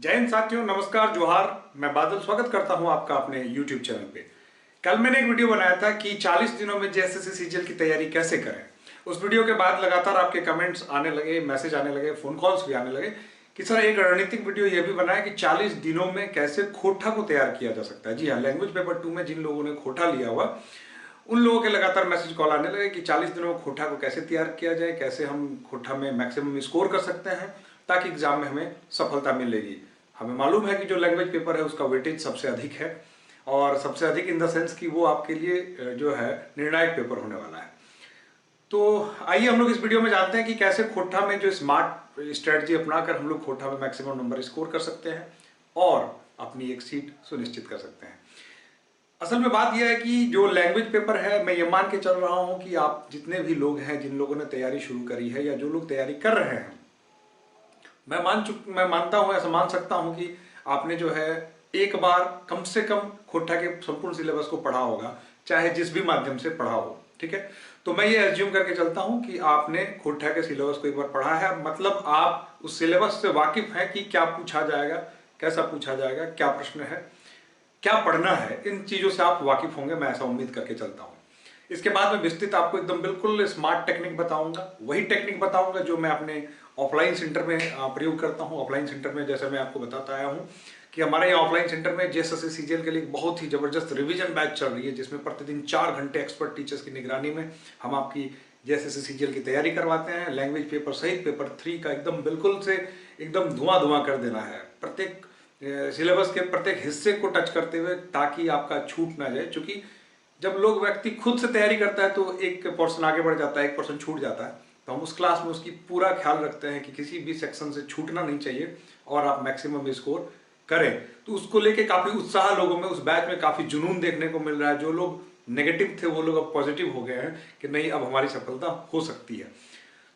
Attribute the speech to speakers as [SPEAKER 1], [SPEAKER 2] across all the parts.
[SPEAKER 1] जय हिंद साथियों, नमस्कार, जोहार। मैं बादल स्वागत करता हूं आपका अपने YouTube चैनल पे। कल मैंने एक वीडियो बनाया था कि 40 दिनों में जेएसएससी सीजीएल की तैयारी कैसे करें। उस वीडियो के बाद लगातार आपके कमेंट्स आने लगे, मैसेज आने लगे, फोन कॉल्स भी आने लगे कि सर एक रणनीतिक वीडियो ये भी बनाया कि 40 दिनों में कैसे खोटा को तैयार किया जा सकता है। जी हाँ, लैंग्वेज पेपर 2 में जिन लोगों ने खोटा लिया हुआ उन लोगों के लगातार मैसेज कॉल आने लगे कि 40 दिनों में खोटा को कैसे तैयार किया जाए, कैसे हम खोटा में मैक्सिमम स्कोर कर सकते हैं ताकि एग्जाम में हमें सफलता मिलेगी। हमें मालूम है कि जो लैंग्वेज पेपर है उसका वेटेज सबसे अधिक है और सबसे अधिक इन द सेंस कि वो आपके लिए जो है निर्णायक पेपर होने वाला है। तो आइए हम लोग इस वीडियो में जानते हैं कि कैसे खोटा में जो स्मार्ट स्ट्रेटजी अपनाकर हम लोग खोटा में मैक्सिमम नंबर स्कोर कर सकते हैं और अपनी एक सीट सुनिश्चित कर सकते हैं। असल में बात यह है कि जो लैंग्वेज पेपर है, मैं ये मान के चल रहा हूं कि आप जितने भी लोग हैं, जिन लोगों ने तैयारी शुरू करी है या जो लोग तैयारी कर रहे हैं, मैं मानता हूं, ऐसा मान सकता हूं कि आपने जो है एक बार कम से कम खोटा के संपूर्ण सिलेबस को पढ़ा होगा, चाहे जिस भी माध्यम से पढ़ा हो। ठीक है, तो मैं ये एज्यूम करके चलता हूं कि आपने खोटा के सिलेबस को एक बार पढ़ा है, मतलब आप उस सिलेबस से वाकिफ हैं कि क्या पूछा जाएगा, कैसा पूछा जाएगा, क्या प्रश्न है, क्या पढ़ना है। इन चीजों से आप वाकिफ होंगे, मैं ऐसा उम्मीद करके चलता हूं। इसके बाद मैं विस्तृत आपको एकदम बिल्कुल स्मार्ट टेक्निक बताऊंगा, वही टेक्निक बताऊंगा जो मैं अपने ऑफलाइन सेंटर में प्रयोग करता हूं। ऑफलाइन सेंटर में जैसे मैं आपको बताता आया हूं कि हमारे यहाँ ऑफलाइन सेंटर में जेएसएससी सीजीएल के लिए बहुत ही जबरदस्त रिवीजन बैच चल रही है, जिसमें प्रतिदिन 4 घंटे एक्सपर्ट टीचर्स की निगरानी में हम आपकी जेएसएससी सीजीएल की तैयारी करवाते हैं। लैंग्वेज पेपर सहित पेपर 3 का एकदम बिल्कुल से एकदम धुआं धुआं कर देना है, प्रत्येक सिलेबस के प्रत्येक हिस्से को टच करते हुए, ताकि आपका छूट ना जाए। क्योंकि जब लोग व्यक्ति खुद से तैयारी करता है तो एक पोर्शन आगे बढ़ जाता है, एक पोर्शन छूट जाता है। तो हम उस क्लास में उसकी पूरा ख्याल रखते हैं कि किसी भी सेक्शन से छूटना नहीं चाहिए और आप मैक्सिमम स्कोर करें। तो उसको लेके काफी उत्साह लोगों में, उस बैच में काफी जुनून देखने को मिल रहा है। जो लोग नेगेटिव थे वो लोग अब पॉजिटिव हो गए हैं कि नहीं, अब हमारी सफलता हो सकती है।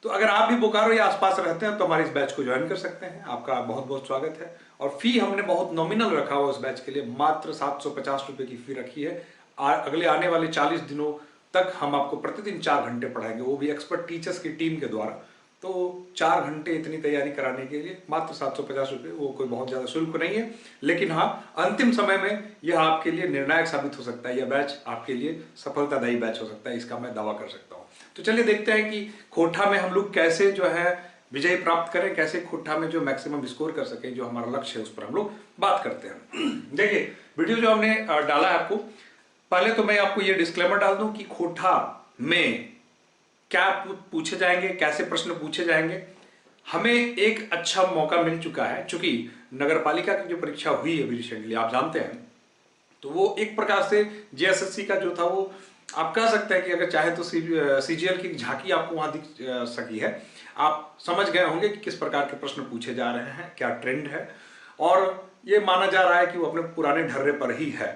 [SPEAKER 1] तो अगर आप भी बोकारो या आसपास रहते हैं तो हमारे इस बैच को ज्वाइन कर सकते हैं। आपका बहुत बहुत स्वागत है। और फी हमने बहुत नॉमिनल रखा हुआ उस बैच के लिए, मात्र 750 रुपए की फी रखी है। अगले आने वाले 40 दिनों तक हम आपको प्रतिदिन 4 घंटे पढ़ाएंगे, वो भी एक्सपर्ट टीचर्स की टीम के द्वारा। तो 4 घंटे इतनी तैयारी कराने के लिए मात्र 750 रुपये, वो कोई बहुत ज्यादा शुल्क नहीं है। लेकिन हाँ, अंतिम समय में यह आपके लिए निर्णायक साबित हो सकता है, यह बैच आपके लिए सफलतादायी बैच हो सकता है, इसका मैं दावा कर सकता हूँ। तो चलिए देखते हैं कि खोटा में हम लोग कैसे जो है विजय प्राप्त करें, कैसे खोटा में जो मैक्सिमम स्कोर कर सकें, जो हमारा लक्ष्य है उस पर हम लोग बात करते हैं। देखिए, वीडियो जो हमने डाला है आपको, पहले तो मैं आपको ये डिस्क्लेमर डाल दूं कि खोटा में क्या पूछे जाएंगे, कैसे प्रश्न पूछे जाएंगे। हमें एक अच्छा मौका मिल चुका है, चूंकि नगर पालिका की जो परीक्षा हुई अभी रिसेंटली, आप जानते हैं, तो वो एक प्रकार से जेएसएससी का जो था वो आप कह सकते हैं कि अगर चाहे तो सीजीएल की झांकी आपको वहां दिख सकी है। आप समझ गए होंगे कि किस प्रकार के प्रश्न पूछे जा रहे हैं, क्या ट्रेंड है, और ये माना जा रहा है कि वो अपने पुराने ढर्रे पर ही है।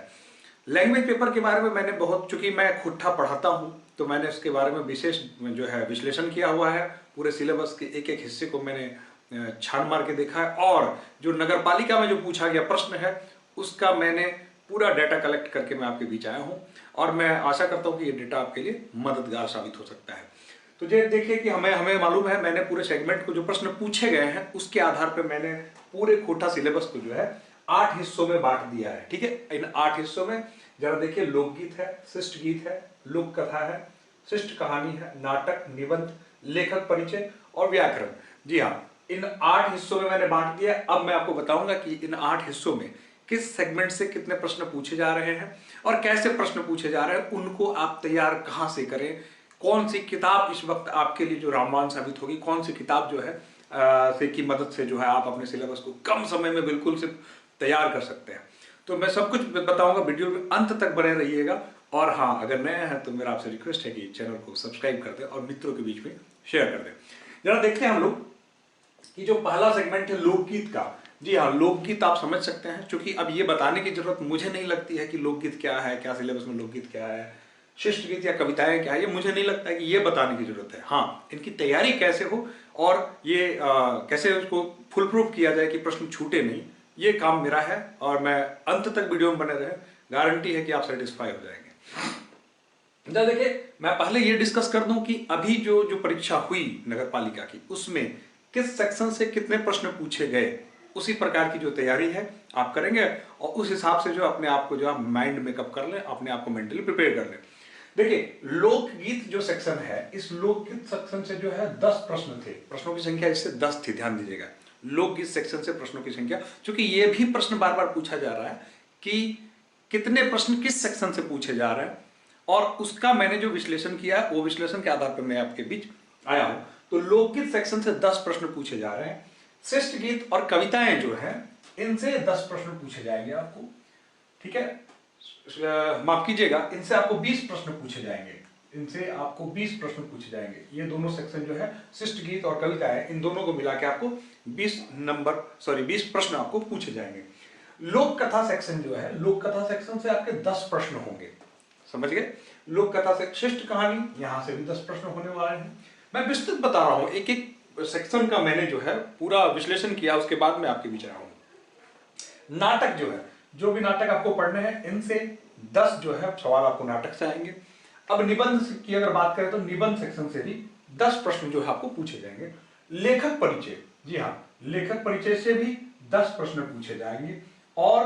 [SPEAKER 1] लैंग्वेज पेपर के बारे में मैंने बहुत, चूंकि मैं खोटा पढ़ाता हूं तो मैंने उसके बारे में विशेष जो है विश्लेषण किया हुआ है। पूरे सिलेबस के एक एक हिस्से को मैंने छान मार के देखा है, और जो नगर पालिका में जो पूछा गया प्रश्न है उसका मैंने पूरा डाटा कलेक्ट करके मैं आपके बीच आया हूं, और मैं आशा करता हूं कि ये डाटा आपके लिए मददगार साबित हो सकता है। तो ये देखिए कि हमें मालूम है, मैंने पूरे सेगमेंट को जो प्रश्न पूछे गए हैं उसके आधार पर मैंने पूरे खोटा सिलेबस को जो है 8 हिस्सों में बांट दिया है। ठीक है, इन 8 हिस्सों में जरा देखिए, लोकगीत है, शिष्ट गीत है, लोक कथा है, शिष्ट कहानी है, नाटक, निबंध, लेखक परिचय और व्याकरण। जी हाँ, इन 8 हिस्सों में मैंने बांट दिया। अब मैं आपको बताऊंगा कि इन 8 हिस्सों में किस सेगमेंट से कितने प्रश्न पूछे जा रहे हैं और कैसे प्रश्न पूछे जा रहे हैं, उनको आप तैयार कहां से करें, कौन सी किताब इस वक्त आपके लिए जो रामबाण साबित होगी, कौन सी किताब जो है से की मदद से जो है आप अपने सिलेबस को कम समय में बिल्कुल से तैयार कर सकते हैं। तो मैं सब कुछ बताऊंगा, वीडियो में अंत तक बने रहिएगा। और हाँ, अगर नए हैं तो मेरा आपसे रिक्वेस्ट है कि चैनल को सब्सक्राइब कर दें और मित्रों के बीच में शेयर कर दें। जरा देखते हैं हम लोग कि जो पहला सेगमेंट है लोकगीत का। जी हाँ, लोकगीत आप समझ सकते हैं, क्योंकि अब ये बताने की जरूरत मुझे नहीं लगती है कि लोकगीत क्या है, क्या सिलेबस में लोकगीत क्या है, शिष्ट गीत या कविताएं क्या है, ये मुझे नहीं लगता है कि ये बताने की जरूरत है। हाँ, इनकी तैयारी कैसे हो और ये कैसे उसको फुल प्रूफ किया जाए कि प्रश्न छूटे नहीं, ये काम मेरा है, और मैं अंत तक वीडियो में बने रहे, गारंटी है कि आप सेटिस्फाई हो जाएंगे। देखिए, मैं पहले ये डिस्कस कर दूं कि अभी जो परीक्षा हुई नगर पालिका की, उसमें किस सेक्शन से कितने प्रश्न पूछे गए। उसी प्रकार की जो तैयारी है आप करेंगे और उस हिसाब से जो अपने आप को जो आप माइंड मेकअप कर लें, अपने आप को मेंटली प्रिपेयर कर लें। देखिए, लोकगीत जो सेक्शन है, इस लोकगीत सेक्शन से जो है 10 प्रश्न थे, प्रश्नों की संख्या इससे 10 थी, ध्यान दीजिएगा। लोकगीत सेक्शन से प्रश्नों की संख्या, क्योंकि ये भी प्रश्न बार बार पूछा जा रहा है कि कितने प्रश्न किस सेक्शन से पूछे जा रहे हैं, और उसका मैंने जो विश्लेषण किया वो विश्लेषण के आधार पर मैं आपके बीच आया हूं। तो लोकगीत सेक्शन से 10 प्रश्न पूछे जा रहे हैं। शिष्ट गीत और कविताएं जो है, इनसे 10 प्रश्न पूछे जाएंगे आपको, ठीक है। माफ कीजिएगा, इनसे आपको 20 प्रश्न पूछे जाएंगे, इनसे आपको 20 प्रश्न पूछे जाएंगे। ये दोनों सेक्शन जो है, शिष्ट गीत और कविताएं, इन दोनों को मिला के आपको 20 प्रश्न आपको पूछे जाएंगे। लोक कथा सेक्शन जो है, लोक कथा सेक्शन से आपके 10 प्रश्न होंगे, समझ गए। लोक कथा से शिष्ट कहानी, यहां से भी 10 प्रश्न होने वाले हैं। मैं विस्तृत बता रहा हूं, एक एक सेक्शन का मैंने जो है पूरा विश्लेषण किया, उसके बाद मैं आपके बीच आया हूं। नाटक जो है, जो भी नाटक आपको पढ़ने हैं, इनसे 10 जो है सवाल आपको नाटक से आएंगे। अब निबंध की अगर बात करें तो निबंध सेक्शन से भी 10 प्रश्न जो है आपको पूछे जाएंगे। लेखक परिचय, जी हाँ, लेखक परिचय से भी 10 प्रश्न पूछे जाएंगे। और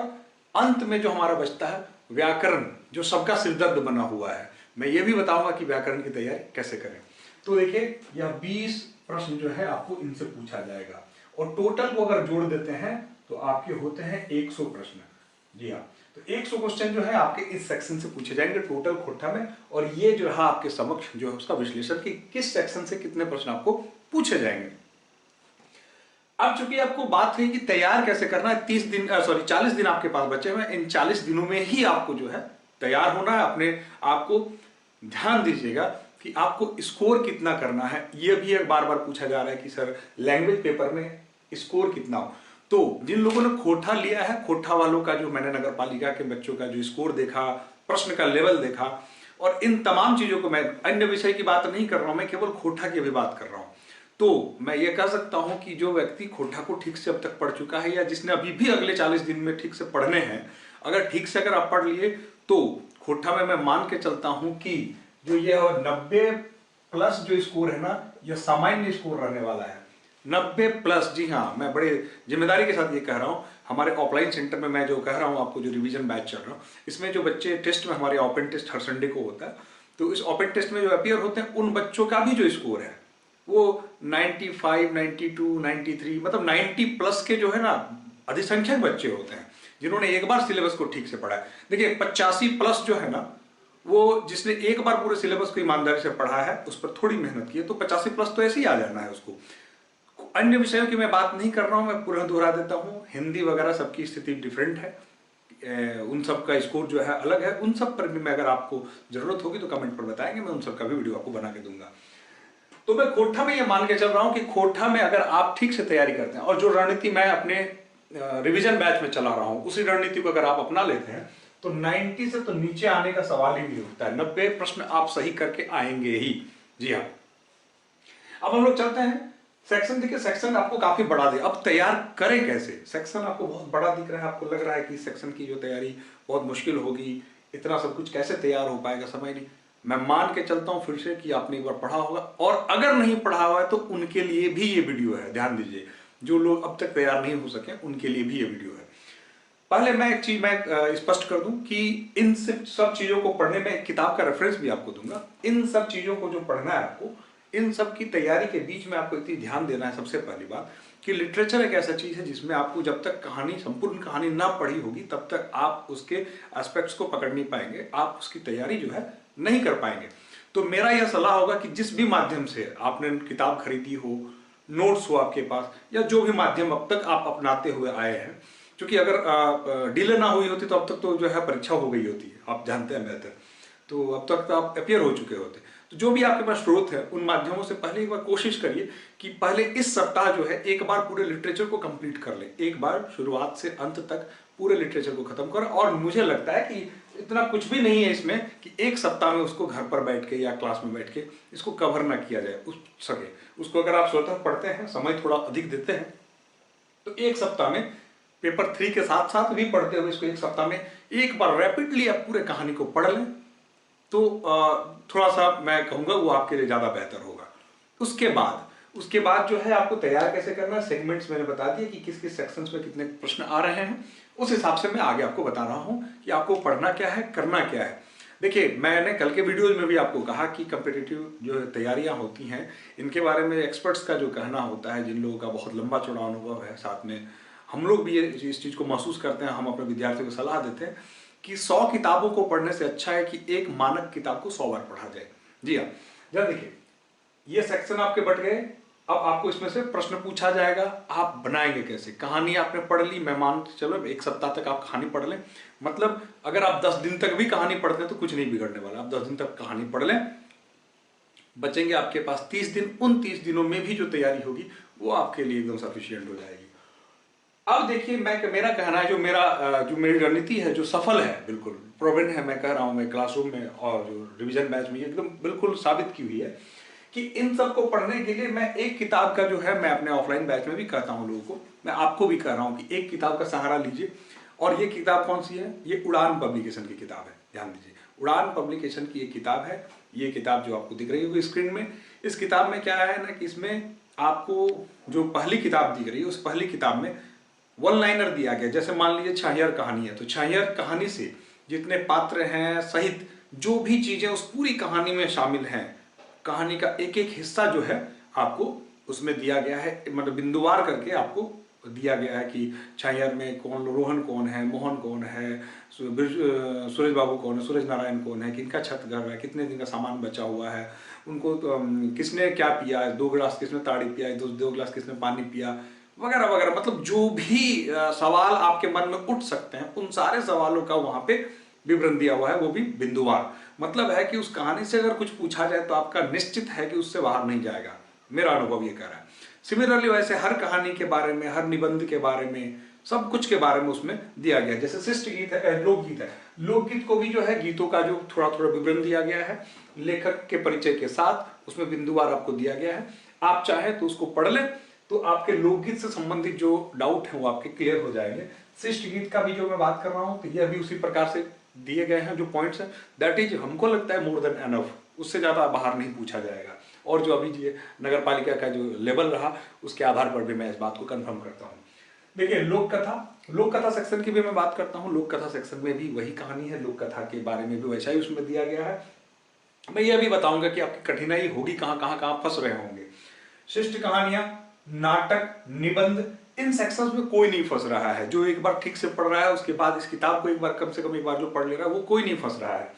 [SPEAKER 1] अंत में जो हमारा बचता है व्याकरण, जो सबका सिरदर्द बना हुआ है, मैं ये भी बताऊंगा कि व्याकरण की तैयारी कैसे करें। तो देखिए, यह 20 प्रश्न जो है आपको इनसे पूछा जाएगा, और टोटल को अगर जोड़ देते हैं तो आपके होते हैं 100 प्रश्न। जी हाँ, तो 100 क्वेश्चन जो है आपके इस सेक्शन से पूछे जाएंगे टोटल खोटा में, और ये जो है आपके समक्ष जो है उसका विश्लेषण कि किस सेक्शन से कितने प्रश्न आपको पूछे जाएंगे। अब चूंकि आपको बात है कि तैयार कैसे करना है, 40 दिन आपके पास बचे हुए, इन 40 दिनों में ही आपको जो है तैयार होना है। अपने आपको ध्यान दीजिएगा कि आपको स्कोर कितना करना है। यह भी एक बार बार पूछा जा रहा है कि सर लैंग्वेज पेपर में स्कोर कितना हो। तो जिन लोगों ने खोटा लिया है, खोटा वालों का जो मैंने नगर पालिका के बच्चों का जो स्कोर देखा, प्रश्न का लेवल देखा, और इन तमाम चीजों को, मैं अन्य विषय की बात नहीं कर रहा हूं, मैं केवल खोटा की भी बात कर रहा हूं। तो मैं ये कह सकता हूं कि जो व्यक्ति खोटा को ठीक से अब तक पढ़ चुका है, या जिसने अभी भी अगले 40 दिन में ठीक से पढ़ने हैं, अगर ठीक से अगर आप पढ़ लिए तो खोटा में मैं मान के चलता हूं कि जो ये 90 प्लस जो स्कोर है ना, यह सामान्य स्कोर रहने वाला है। 90 प्लस, जी हाँ, मैं बड़े जिम्मेदारी के साथ ये कह रहा हूँ। हमारे ऑफलाइन सेंटर में मैं जो कह रहा हूँ आपको, जो रिवीजन बैच चल रहा हूँ, इसमें जो बच्चे टेस्ट में, हमारे ओपन टेस्ट हर संडे को होता है, तो इस ओपन टेस्ट में जो अपीयर होते हैं, उन बच्चों का भी जो स्कोर है वो 95, 92, 93, मतलब 90 प्लस के जो है ना अधिसंख्यक बच्चे होते हैं, जिन्होंने एक बार सिलेबस को ठीक से पढ़ा है। देखिए 85 प्लस जो है ना, वो जिसने एक बार पूरे सिलेबस को ईमानदारी से पढ़ा है, उस पर थोड़ी मेहनत की है, तो 85 प्लस तो ऐसे ही आ जाना है उसको। अन्य विषयों की मैं बात नहीं कर रहा हूं, मैं पुनः दोहरा देता हूं, हिंदी वगैरह सबकी स्थिति डिफरेंट है, उन सब का स्कोर जो है अलग है। उन सब पर भी मैं, अगर आपको जरूरत होगी तो कमेंट पर बताएंगे, मैं उन सब का भी वीडियो आपको बना के दूंगा। तो मैं खोटा में ये मान के चल रहा हूं कि खोटा में अगर आप ठीक से तैयारी करते हैं, और जो रणनीति मैं अपने रिवीजन बैच में चला रहा हूं, उसी रणनीति को अगर आप अपना लेते हैं, तो 90 से तो नीचे आने का सवाल ही नहीं उठता है। 90 प्रश्न आप सही करके आएंगे ही। जी हाँ, अब हम लोग चलते हैं सेक्शन। देखिए, सेक्शन आपको काफी बड़ा दे, अब तैयार करें कैसे। सेक्शन आपको बहुत बड़ा दिख रहा है, आपको लग रहा है कि सेक्शन की जो तैयारी बहुत मुश्किल होगी, इतना सब कुछ कैसे तैयार हो पाएगा, समय नहीं। मैं मान के चलता हूं फिर से कि आपने एक बार पढ़ा होगा, और अगर नहीं पढ़ा हुआ है तो उनके लिए भी ये वीडियो है। ध्यान दीजिए, जो लोग अब तक तैयार नहीं हो सके उनके लिए भी ये वीडियो है। पहले मैं एक चीज मैं स्पष्ट कर दूं कि इन सब चीजों को पढ़ने में एक किताब का रेफरेंस भी आपको दूंगा। इन सब चीजों को जो पढ़ना है आपको, इन सब की तैयारी के बीच में आपको इतनी ध्यान देना है, सबसे पहली बात, कि लिटरेचर एक ऐसा चीज है जिसमें आपको जब तक कहानी, संपूर्ण कहानी ना पढ़ी होगी, तब तक आप उसके एस्पेक्ट्स को पकड़ नहीं पाएंगे, आप उसकी तैयारी जो है नहीं कर पाएंगे। तो मेरा यह सलाह होगा कि जिस भी माध्यम से आपने किताब खरीदी हो, नोट्स हो आपके पास, या जो भी माध्यम अब तक आप अपनाते हुए आए हैं, क्योंकि अगर डिले ना हुई होती तो अब तक तो जो है परीक्षा हो गई होती है, आप जानते हैं बेहतर, तो अब तक तो आप अपियर हो चुके होते। तो जो भी आपके पास स्रोत है, उन माध्यमों से पहले एक बार कोशिश करिए कि पहले इस सप्ताह जो है एक बार पूरे लिटरेचर को कंप्लीट कर ले, एक बार शुरुआत से अंत तक पूरे लिटरेचर को खत्म करें। और मुझे लगता है कि इतना कुछ भी नहीं है इसमें कि एक सप्ताह में उसको घर पर बैठ के या क्लास में बैठ के इसको कवर ना किया जाए सके। उसको अगर आप स्वतः पढ़ते हैं, समय थोड़ा अधिक देते हैं, तो एक सप्ताह में पेपर 3 के साथ साथ भी पढ़ते हुए इसको एक सप्ताह में एक बार रैपिडली आप पूरे कहानी को पढ़ लें, तो थोड़ा सा मैं कहूंगा वो आपके लिए ज्यादा बेहतर होगा। उसके बाद उसके बाद जो है आपको तैयार कैसे करना है, सेगमेंट्स मैंने बता दिए कि किस किस सेक्शंस में कितने प्रश्न आ रहे हैं, उस हिसाब से मैं आगे आपको बता रहा हूं कि आपको पढ़ना क्या है, करना क्या है। देखिए, मैंने कल के वीडियोज में भी आपको कहा कि कम्पिटिटिव जो तैयारियां होती हैं, इनके बारे में एक्सपर्ट्स का जो कहना होता है, जिन लोगों का बहुत लंबा चौड़ा अनुभव है, साथ में हम लोग भी इस चीज़ को महसूस करते हैं, हम अपने विद्यार्थियों को सलाह देते हैं कि 100 किताबों को पढ़ने से अच्छा है कि एक मानक किताब को 100 बार पढ़ा जाए। जी हाँ, जब देखिए ये सेक्शन आपके बट गए, अब आपको इसमें से प्रश्न पूछा जाएगा, आप बनाएंगे कैसे। कहानी आपने पढ़ ली, मैं मान चलो एक सप्ताह तक आप कहानी पढ़ लें, मतलब अगर आप 10 दिन तक भी कहानी पढ़ते हैं तो कुछ नहीं बिगड़ने वाला। आप 10 दिन तक कहानी पढ़ लें, बचेंगे आपके पास 30 दिन। उन 30 दिनों में भी जो तैयारी होगी वो आपके लिए एकदम सफिशियंट हो जाएगी। अब देखिए, मेरा कहना है, जो मेरी रणनीति है, जो सफल है, बिल्कुल प्रोवन है, मैं कह रहा हूं, मैं क्लासरूम में और जो रिवीजन बैच में एकदम बिल्कुल साबित की हुई है कि इन सब को पढ़ने के लिए मैं एक किताब का जो है, मैं अपने ऑफलाइन बैच में भी कहता हूं लोगों को, मैं आपको भी कह रहा हूं कि एक किताब का सहारा लीजिए। और ये किताब कौन सी है? ये उड़ान पब्लिकेशन की किताब है। ध्यान दीजिए, उड़ान पब्लिकेशन की एक किताब है। ये किताब जो आपको दिख रही होगी स्क्रीन में, इस किताब में क्या है ना कि इसमें आपको जो पहली किताब दिख रही है, उस पहली किताब में वन लाइनर दिया गया। जैसे मान लीजिए छाहियर कहानी है, तो छाहियर कहानी से जितने पात्र हैं सहित जो भी चीजें उस पूरी कहानी में शामिल हैं, कहानी का एक एक हिस्सा जो है आपको उसमें दिया गया है, मतलब बिंदुवार करके आपको दिया गया है कि छाहियर में कौन, रोहन कौन है, मोहन कौन है, सूरज बाबू कौन है, सूरज नारायण कौन है, किनका छत घर है, कितने दिन का सामान बचा हुआ है, उनको किसने क्या पिया, 2 गिलास किसने ताड़ी पिया, 2 गिलास किसने पानी पिया, वगैरह वगैरह। मतलब जो भी सवाल आपके मन में उठ सकते हैं, उन सारे सवालों का वहां पे विवरण दिया हुआ है, वो भी बिंदुवार। मतलब है कि उस कहानी से अगर कुछ पूछा जाए तो आपका निश्चित है कि उससे बाहर नहीं जाएगा। मेरा अनुभव ये कह रहा है। सिमिलरली वैसे हर कहानी के बारे में, हर निबंध के बारे में, सब कुछ के बारे में उसमें दिया गया। जैसे शिष्ट गीत है, लोकगीत है, लोकगीत को भी जो है गीतों का जो थोड़ा थोड़ा विवरण दिया गया है, लेखक के परिचय के साथ उसमें बिंदुवार आपको दिया गया है। आप चाहे तो उसको पढ़ लें, तो आपके लोकगीत से संबंधित जो डाउट है वो आपके क्लियर हो जाएंगे। शिष्ट गीत का भी जो मैं बात कर रहा हूं, तो यह भी उसी प्रकार से दिए गए हैं जो पॉइंट्स हैं। दैट इज, हमको लगता है मोर देन एनफ, उससे ज्यादा बाहर नहीं पूछा जाएगा। और जो अभी ये नगर पालिका का जो लेवल रहा, उसके आधार पर भी मैं इस बात को कंफर्म करता हूँ। देखिए, लोक कथा सेक्शन की भी मैं बात करता हूँ। लोक कथा सेक्शन में भी वही कहानी है, लोक कथा के बारे में भी वैसा ही उसमें दिया गया है। मैं यह भी बताऊंगा कि आपकी कठिनाई होगी कहाँ फंस रहे होंगे। शिष्ट कहानियां, नाटक, निबंध, इन सेक्शंस में कोई नहीं फंस रहा है। जो एक बार ठीक से पढ़ रहा है, उसके बाद इस किताब को एक बार कम से कम एक बार जो पढ़ ले रहा है, वो कोई नहीं फंस रहा है।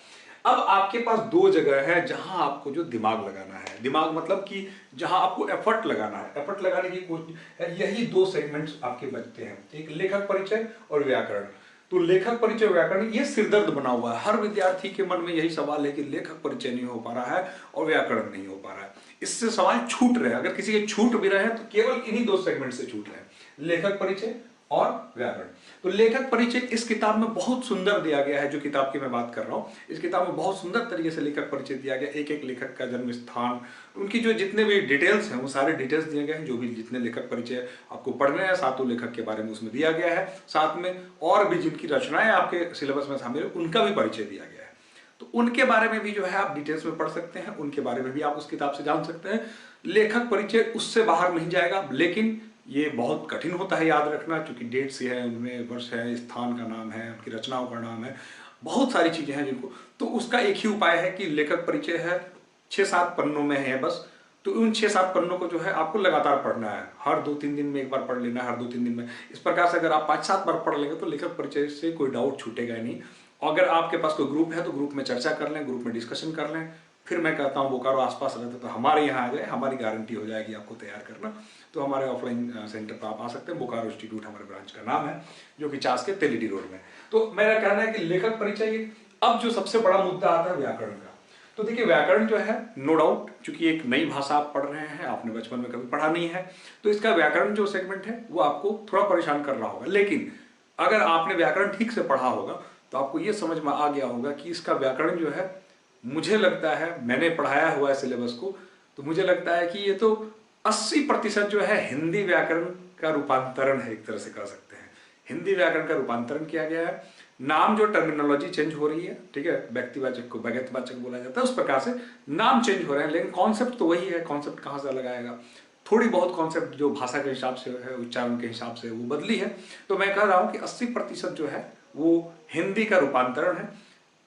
[SPEAKER 1] अब आपके पास 2 जगह है जहां आपको जो दिमाग लगाना है। दिमाग मतलब कि जहां आपको एफर्ट लगाना है, एफर्ट लगाने की कोशिश है। यही 2 सेगमेंट्स आपके बचते हैं, एक लेखक परिचय और व्याकरण। तो लेखक परिचय, व्याकरण, ये सिरदर्द बना हुआ है। हर विद्यार्थी के मन में यही सवाल है कि लेखक परिचय नहीं हो पा रहा है और व्याकरण नहीं हो पा रहा है। इससे सवाल छूट रहे हैं। अगर किसी के छूट भी रहे हैं तो केवल इन्हीं 2 सेगमेंट से छूट रहे हैं, लेखक परिचय और व्याकरण। तो लेखक परिचय इस किताब में बहुत सुंदर दिया गया है। जो किताब की मैं बात कर रहा हूं, इस किताब में बहुत सुंदर तरीके से लेखक परिचय दिया गया। एक एक लेखक का जन्म स्थान, उनकी जो जितने भी डिटेल्स हैं, वो सारे डिटेल्स दिए गए हैं। जो भी जितने लेखक परिचय आपको पढ़ने हैं, 7 लेखक के बारे में उसमें दिया गया है। साथ में और भी जिनकी रचनाएं आपके सिलेबस में शामिल है, उनका भी परिचय दिया गया है। तो उनके बारे में भी जो है आप डिटेल्स में पढ़ सकते हैं, उनके बारे में भी आप उस किताब से जान सकते हैं। लेखक परिचय उससे बाहर नहीं जाएगा, लेकिन ये बहुत कठिन होता है याद रखना, क्योंकि डेट्स है, उनमें वर्ष है, स्थान का नाम है, उनकी रचनाओं का नाम है, बहुत सारी चीजें हैं जिनको। तो उसका एक ही उपाय है कि लेखक परिचय है, 6-7 पन्नों में है बस। तो उन 6-7 पन्नों को जो है आपको लगातार पढ़ना है। हर 2-3 दिन में एक बार पढ़ लेना है, हर 2-3 दिन में। इस प्रकार से अगर आप 5-7 बार पढ़ लेंगे तो लेखक परिचय से कोई डाउट छूटेगा नहीं। अगर आपके पास कोई ग्रुप है तो ग्रुप में चर्चा कर लें, ग्रुप में डिस्कशन कर लें। फिर मैं कहता हूँ बोकारो आसपास रहते तो हमारे यहाँ आ जाए, हमारी गारंटी हो जाएगी आपको तैयार करना। तो हमारे ऑफलाइन सेंटर पर आप आ सकते हैं। बोकारो इंस्टीट्यूट हमारे ब्रांच का नाम है, जो कि चास के तेलीडी रोड में। तो मेरा कहना है कि लेखक परिचय। अब जो सबसे बड़ा मुद्दा आता है व्याकरण का। तो देखिए, व्याकरण जो है, नो डाउट, चूंकि एक नई भाषा आप पढ़ रहे हैं, आपने बचपन में कभी पढ़ा नहीं है, तो इसका व्याकरण जो सेगमेंट है वो आपको थोड़ा परेशान कर रहा होगा। लेकिन अगर आपने व्याकरण ठीक से पढ़ा होगा तो आपको ये समझ में आ गया होगा कि इसका व्याकरण जो है, मुझे लगता है, मैंने पढ़ाया हुआ है सिलेबस को, तो मुझे लगता है कि ये तो 80% जो है हिंदी व्याकरण का रूपांतरण है, एक तरह से कह सकते हैं। हिंदी व्याकरण का रूपांतरण किया गया है। नाम जो टर्मिनोलॉजी चेंज हो रही है, ठीक है, व्यक्तिवाचक को भगतवाचक बोला जाता है, उस प्रकार से नाम चेंज हो रहे हैं, लेकिन कॉन्सेप्ट तो वही है। कॉन्सेप्ट कहाँ से अलग आएगा? थोड़ी बहुत कॉन्सेप्ट जो भाषा के हिसाब से है, उच्चारण के हिसाब से वो बदली है। तो मैं कह रहा हूँ कि 80% जो है वो हिंदी का रूपांतरण है,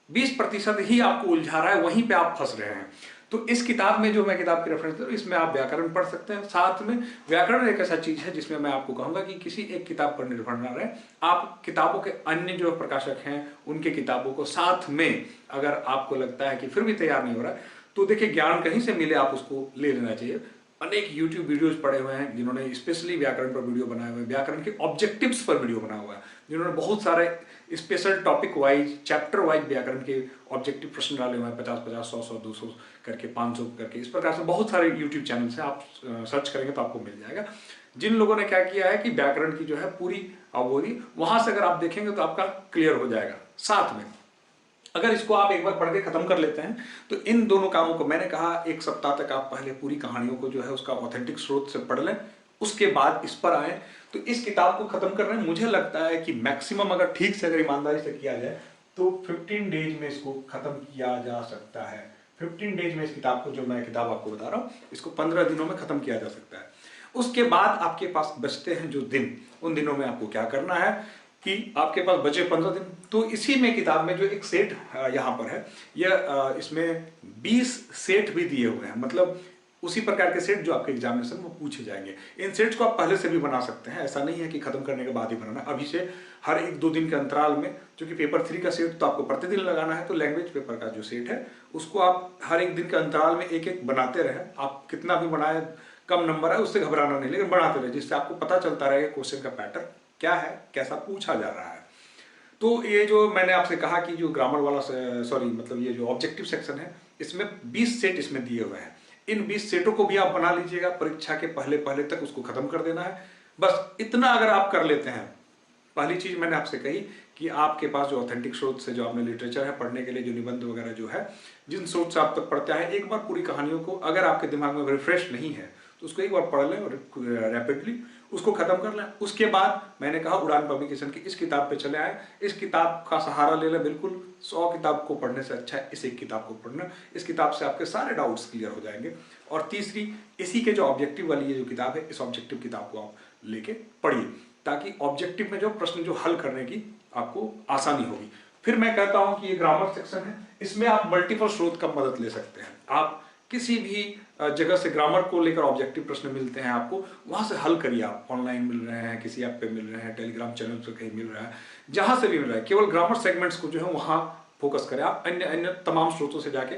[SPEAKER 1] 20% ही आपको उलझा रहा है, वहीं पे आप फंस रहे हैं। तो इस किताब में जो मैं किताब की रेफरेंस दे रहा हूं, इसमें आप व्याकरण पढ़ सकते हैं। साथ में व्याकरण एक ऐसा चीज है जिसमें मैं आपको कहूंगा कि किसी एक किताब पर निर्भर ना रहे, आप किताबों के अन्य जो प्रकाशक हैं उनके किताबों को साथ में, अगर आपको लगता है कि फिर भी तैयार नहीं हो रहा है, तो देखिए ज्ञान कहीं से मिले आप उसको ले लेना चाहिए। अनेक YouTube वीडियोस पड़े हुए हैं जिन्होंने स्पेशली व्याकरण पर वीडियो बनाए हुए हैं, व्याकरण के ऑब्जेक्टिव्स पर वीडियो बना हुआ है, जिन्होंने बहुत सारे special topic wise, chapter wise व्याकरण के ऑब्जेक्टिव प्रश्न डाले हुए हैं, 50-50, 100-100, 200 करके, 500 करके, इस प्रकार से बहुत सारे YouTube चैनल से आप सर्च करेंगे तो आपको मिल जाएगा। जिन लोगों ने क्या किया है कि व्याकरण की जो है पूरी अवधि वहां से अगर आप देखेंगे तो आपका क्लियर हो जाएगा। साथ में अगर इसको आप एक बार पढ़ के खत्म कर लेते हैं तो इन दोनों कामों को, मैंने कहा एक सप्ताह तक आप पहले पूरी कहानियों को जो है उसका ऑथेंटिक स्रोत से पढ़ लें, उसके बाद इस पर आए तो इस किताब को खत्म करने में मुझे लगता है कि मैक्सिमम अगर ठीक से, अगर ईमानदारी से किया जाए तो 15 डेज में इसको खत्म किया जा सकता है। 15 डेज में इस किताब को, जो मैं किताब आपको बता रहा हूं, इसको 15 दिनों में खत्म किया जा सकता है। उसके बाद आपके पास बचते हैं जो दिन, उन दिनों में आपको क्या करना है कि आपके पास बचे 15 दिन। तो इसी में किताब में जो एक सेट यहाँ पर है, यह इसमें 20 सेट भी दिए हुए हैं, मतलब उसी प्रकार के सेट जो आपके एग्जामिनेशन में पूछे जाएंगे। इन सेट्स को आप पहले से भी बना सकते हैं, ऐसा नहीं है कि खत्म करने के बाद ही बनाना। अभी से हर 1-2 दिन के अंतराल में, क्योंकि पेपर 3 का सेट तो आपको प्रतिदिन लगाना है, तो लैंग्वेज पेपर का जो सेट है उसको आप हर 1 दिन के अंतराल में एक एक बनाते रहें। आप कितना भी बनाए, कम नंबर है उससे घबराना नहीं, लेकिन बढ़ाते रहे, जिससे आपको पता चलता रहेगा क्वेश्चन का पैटर्न क्या है, कैसा पूछा जा रहा है। तो ये जो मैंने आपसे कहा कि जो ग्रामर वाला, सॉरी मतलब ये जो ऑब्जेक्टिव सेक्शन है, इसमें 20 सेट इसमें दिए हुए हैं। इन 20 सेटों को भी आप बना लीजिएगा, परीक्षा के पहले पहले तक उसको खत्म कर देना है। बस इतना अगर आप कर लेते हैं, पहली चीज मैंने आपसे कही कि आपके पास जो ऑथेंटिक स्रोत से जो आपने लिटरेचर है पढ़ने के लिए, जो निबंध वगैरह जो है, जिन स्रोत से आप तक पढ़ते हैं, एक बार पूरी कहानियों को अगर आपके दिमाग में रिफ्रेश नहीं है तो उसको एक बार पढ़ लें और रैपिडली उसको खत्म कर लें। उसके बाद मैंने कहा उड़ान पब्लिकेशन की इस किताब पे चले आए, इस किताब का सहारा ले लें। बिल्कुल 100 किताब को पढ़ने से अच्छा है इस एक किताब को पढ़ना, इस किताब से आपके सारे डाउट्स क्लियर हो जाएंगे। और तीसरी, इसी के जो ऑब्जेक्टिव वाली ये जो किताब है, इस ऑब्जेक्टिव किताब को आप लेके पढ़िए, ताकि ऑब्जेक्टिव में जो प्रश्न जो हल करने की आपको आसानी होगी। फिर मैं कहता हूं कि ये ग्रामर सेक्शन है, इसमें आप मल्टीपल स्रोत का मदद ले सकते हैं। आप किसी भी जगह से ग्रामर को लेकर ऑब्जेक्टिव प्रश्न मिलते हैं आपको, वहां से हल करिए। आप ऑनलाइन मिल रहे हैं, किसी ऐप पे मिल रहे हैं, टेलीग्राम चैनल पे कहीं मिल रहा है, जहां से भी मिल रहा है, केवल ग्रामर सेगमेंट्स को जो है वहां फोकस करें। आप अन्य अन्य तमाम स्रोतों से जाके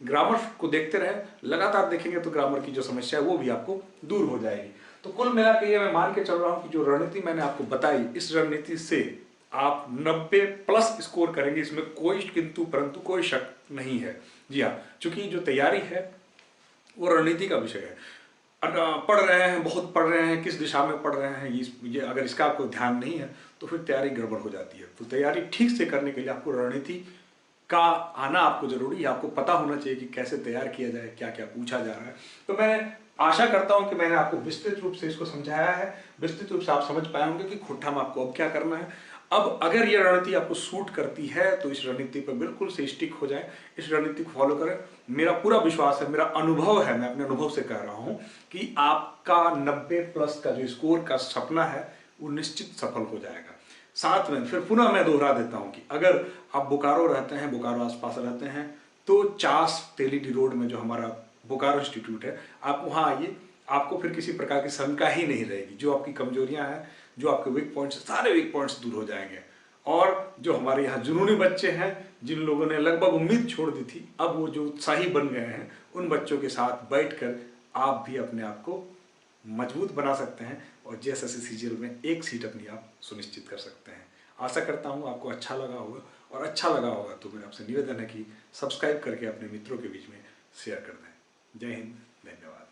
[SPEAKER 1] ग्रामर को देखते रहे, लगातार देखेंगे तो ग्रामर की जो समस्या है वो भी आपको दूर हो जाएगी। तो कुल मिला के ये मैं मान के चल रहा हूं कि जो रणनीति मैंने आपको बताई, इस रणनीति से आप 90+ स्कोर करेंगे, इसमें कोई किंतु परंतु, कोई शक नहीं है। जी हाँ, चूंकि जो तैयारी है वो रणनीति का विषय है। पढ़ रहे हैं, बहुत पढ़ रहे हैं, किस दिशा में पढ़ रहे हैं, ये अगर इसका आपको ध्यान नहीं है तो फिर तैयारी गड़बड़ हो जाती है। तो तैयारी ठीक से करने के लिए आपको रणनीति का आना आपको जरूरी है। आपको पता होना चाहिए कि कैसे तैयार किया जाए, क्या क्या पूछा जा रहा है। तो मैं आशा करता हूं कि मैंने आपको विस्तृत रूप से इसको समझाया है, विस्तृत रूप से आप समझ पाए होंगे कि खुट्टा में आपको अब क्या करना है। अब अगर ये रणनीति आपको सूट करती है तो इस रणनीति पर बिल्कुल से स्टिक हो जाए, इस रणनीति को फॉलो करें। मेरा पूरा विश्वास है, मेरा अनुभव है, मैं अपने अनुभव से कह रहा हूं कि आपका 90+ का जो स्कोर का सपना है वो निश्चित सफल हो जाएगा। साथ में फिर पुनः मैं दोहरा देता हूं कि अगर आप बोकारो रहते हैं, बोकारो आसपास रहते हैं, तो चास तेलीडी रोड में जो हमारा बोकारो इंस्टीट्यूट है, आप वहां आइए। आपको फिर किसी प्रकार की शंका ही नहीं रहेगी। जो आपकी कमजोरियां हैं, जो आपके वीक पॉइंट्स, सारे वीक पॉइंट्स दूर हो जाएंगे। और जो हमारे यहाँ जुनूनी बच्चे हैं, जिन लोगों ने लगभग उम्मीद छोड़ दी थी, अब वो जो उत्साही बन गए हैं, उन बच्चों के साथ बैठकर आप भी अपने आप को मजबूत बना सकते हैं और जेएसएससी सीजीएल में एक सीट अपनी आप सुनिश्चित कर सकते हैं। आशा करता हूँ आपको अच्छा लगा होगा, और अच्छा लगा होगा तो मेरा आपसे निवेदन है कि सब्सक्राइब करके अपने मित्रों के बीच में शेयर कर दें। जय हिंद, धन्यवाद।